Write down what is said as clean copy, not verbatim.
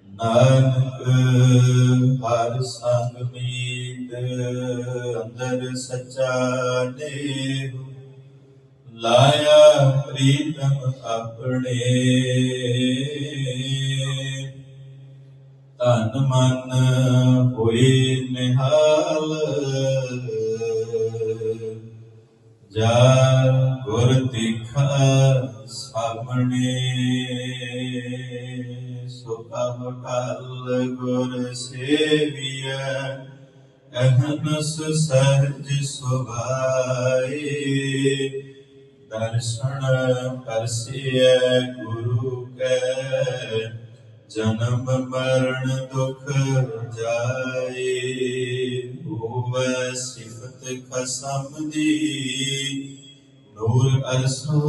ਨਾਨਕ ਹਰਿ ਸੰਗ ਮੀਤ ਅੰਦਰ ਸੱਚਾ ਨੇਹ ਲਾਇਆ ਪ੍ਰੀਤਮ ਆਪਣੇ ਤਨ ਮਨ ਹੋਏ ਨਿਹਾਲ ਜਾ ਗੁਰ ਦੇਖਾ ਸਾਹਮਣੇ ਸੋ ਕਹ ਕਲ ਗੁਰ ਸੇਵੀਐ ਅਹਨਸ ਸਹਿਜ ਸੁਭਾਏ ਦਰਸ਼ਨ ਪਰਸਿਐ ਗੁਰੂ ਕੈ ਜਨਮ ਮਰਨ ਦੁਖ ਜਾਏ ਹੋਵੈ ਸਿਫਤ ਖਸਮ ਦੀ ਨੂਰ ਅਰਸੋ